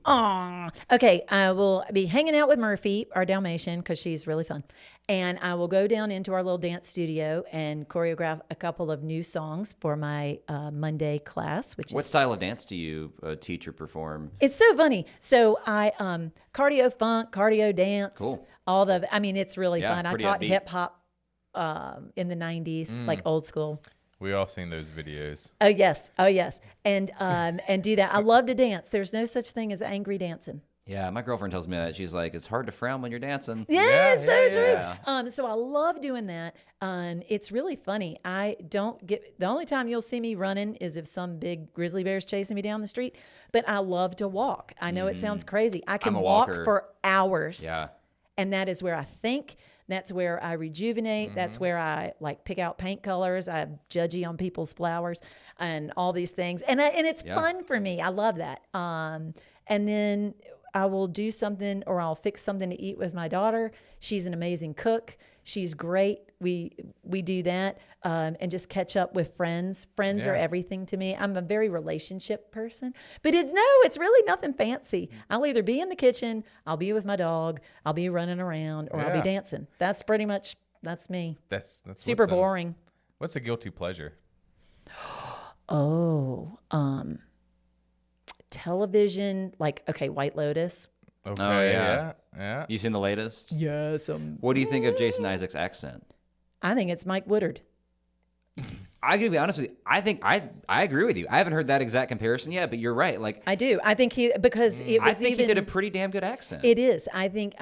Aw. Okay, I will be hanging out with Murphy, our Dalmatian, because she's really fun. And I will go down into our little dance studio and choreograph a couple of new songs for my Monday class, which What is... style of dance do you teach or perform? It's so funny. So I cardio funk, cardio dance, Cool. It's really Yeah, fun. I pretty taught upbeat. hip hop in the 90s, like old school. We all seen those videos. Oh yes. And do that. I love to dance. There's no such thing as angry dancing. Yeah, my girlfriend tells me that. She's like, it's hard to frown when you're dancing. Yeah, it's so true. yeah. So I love doing that. It's really funny. The only time you'll see me running is if some big grizzly bear's chasing me down the street. But I love to walk. I know it sounds crazy. I can I'm a walk walker. for hours. Yeah. And that is where I think. That's where I rejuvenate. That's where I like pick out paint colors. I'm judgy on people's flowers and all these things. And it's fun for me. I love that. And then I will do something or I'll fix something to eat with my daughter. She's an amazing cook. She's great. We do that and just catch up with friends. Friends are everything to me. I'm a very relationship person, but it's really nothing fancy. I'll either be in the kitchen, I'll be with my dog, I'll be running around, or I'll be dancing. That's pretty much me. That's Super boring. What's a guilty pleasure? Television, White Lotus. Okay. yeah. Yeah. You seen the latest? Yes. What do you think of Jason Isaac's accent? I think it's Mike Woodard. I gotta be honest with you. I think I agree with you. I haven't heard that exact comparison yet, but you're right. Like I do. I think he because it was I think even, he did a pretty damn good accent. It is. I think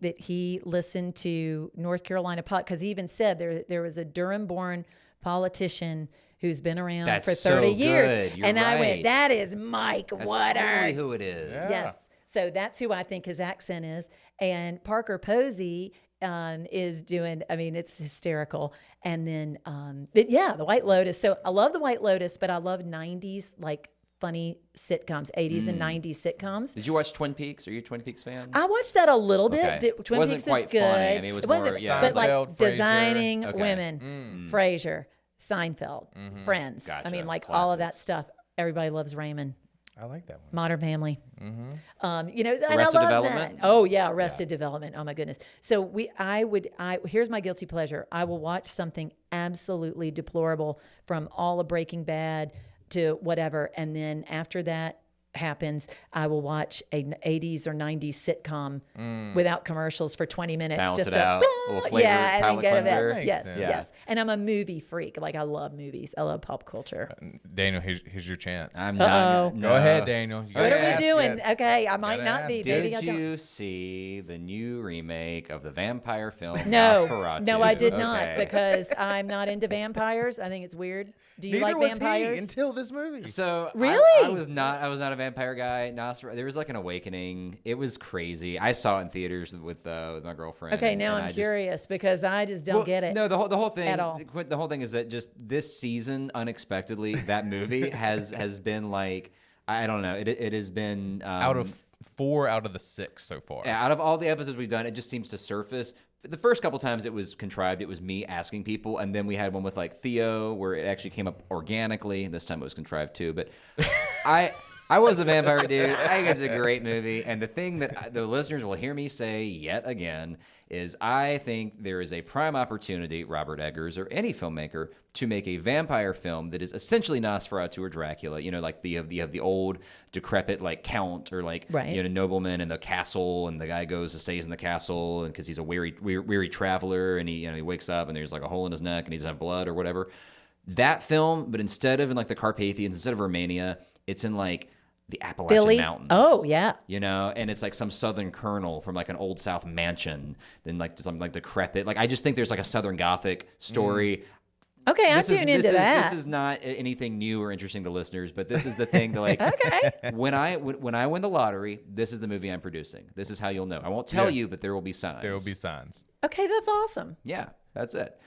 that he listened to North Carolina because he even said there was a Durham-born politician who's been around for 30 so years, good. You're and I right. went, that is Mike That's Water. totally who it is. Yeah. Yes. So that's who I think his accent is, and Parker Posey is doing. I mean, it's hysterical. And then, the White Lotus. So I love the White Lotus, but I love 90s, like funny sitcoms, 80s and 90s sitcoms. Did you watch Twin Peaks? Are you a Twin Peaks fan? I watched that a little bit. Okay. Twin Wasn't Peaks quite is good. funny. I mean, it was more, wasn't, yeah. but like Seinfeld, Frasier. designing Okay. women, Frasier, Seinfeld, Friends. I Gotcha. mean, like all of that Classics. stuff. Everybody loves Raymond. I like that one. Modern Family. And I Arrested love Development? that. Oh yeah, Arrested Development. Oh my goodness. So here's my guilty pleasure. I will watch something absolutely deplorable from all of Breaking Bad to whatever, and then after that happens, I will watch an 80s or 90s sitcom without commercials for 20 minutes. Balance just it to, out. A little flavor, yeah, and then palate get it cleanser. out. Makes Yes, sense. yes. And I'm a movie freak. Like I love movies. I love pop culture. Daniel, here's your chance. I'm Uh-oh. not. Go ahead, Daniel. You What gotta are we ask doing? yet. Okay, I might Gotta not ask. be. Maybe I Did don't. you see the new remake of the vampire film No, Nosferatu? no, I did not Okay. because I'm not into vampires. I think it's weird. Do you Neither like was vampires? he until this movie. So Really? I was not a vampire guy. Nosferatu. There was like an awakening. It was crazy. I saw it in theaters with my girlfriend. Okay, now and I'm I just- curious because I just don't get it. No, the whole thing at all. The whole thing is that just this season, unexpectedly, that movie has been like I don't know. It has been Out of 4 out of the 6 so far. out of all the episodes we've done, it just seems to surface. The first couple times it was contrived. It was me asking people, and then we had one with like Theo where it actually came up organically. This time it was contrived too, but I was a vampire dude. I think it's a great movie. And the thing that the listeners will hear me say yet again is I think there is a prime opportunity, Robert Eggers or any filmmaker, to make a vampire film that is essentially Nosferatu or Dracula. You know, like you have the old decrepit like count or like Right. you know nobleman in the castle, and the guy goes and stays in the castle, and because he's a weary traveler, and he wakes up and there's like a hole in his neck and he doesn't have blood or whatever. That film, but instead of in like the Carpathians, instead of Romania, it's in like the Appalachian Philly? Mountains. Oh, yeah. You know, and it's like some Southern colonel from like an old South mansion, then like something like decrepit. Like I just think there's like a Southern Gothic story. Okay, I'm This is- tuned into this is- that. This is not anything new or interesting to listeners, but this is the thing that like Okay. when I win the lottery, this is the movie I'm producing. This is how you'll know. I won't tell you, but there will be signs. There will be signs. Okay, that's awesome. Yeah, that's it.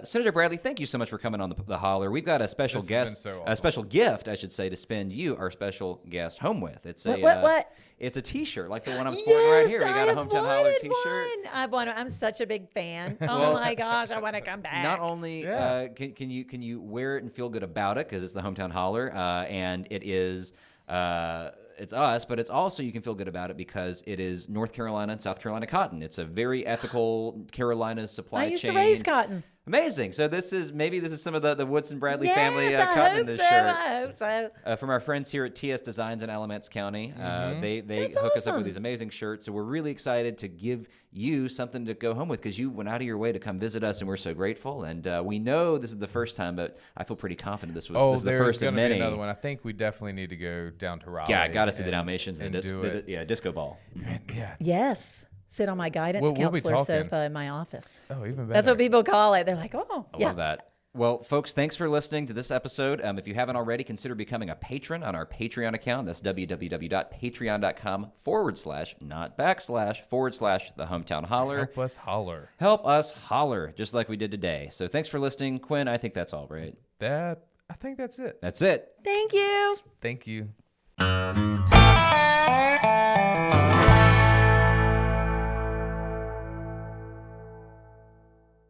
Senator Bradley, thank you so much for coming on the holler. We've got a special This has guest, been so a awesome. special gift, I should say, to spend you, our special guest, home with. It's a What? It's a T-shirt like the one I'm sporting right here. You got a I've Hometown Holler wanted T-shirt. one. I want. I'm such a big fan. Oh Well, my gosh, I want to come back. Not only can you wear it and feel good about it because it's the Hometown Holler, and it is it's us, but it's also you can feel good about it because it is North Carolina and South Carolina cotton. It's a very ethical Carolina supply I chain. used to raise cotton. Amazing. So this is some of the Woodson Bradley Yes, family I cotton in hope this so. shirt. I hope so. From our friends here at TS Designs in Alamance County. They That's hook us up awesome. with these amazing shirts. So we're really excited to give you something to go home with because you went out of your way to come visit us, and we're so grateful. And we know this is the first time, but I feel pretty confident this was the there's first going of to be many. another one. I think we definitely need to go down to Raleigh. Yeah, I got to see the and- Dalmatians and and do it. disco ball. Yeah. Yes. Sit on my guidance We'll be counselor talking. sofa in my office. Oh, even better. That's what people call it. They're like, oh, I yeah. love that. Well, folks, thanks for listening to this episode. If you haven't already, consider becoming a patron on our Patreon account. That's www.patreon.com / not / the Hometown Holler. Help us holler. Help us holler, just like we did today. So thanks for listening. Quinn, I think that's all right. I think that's it. That's it. Thank you. Thank you.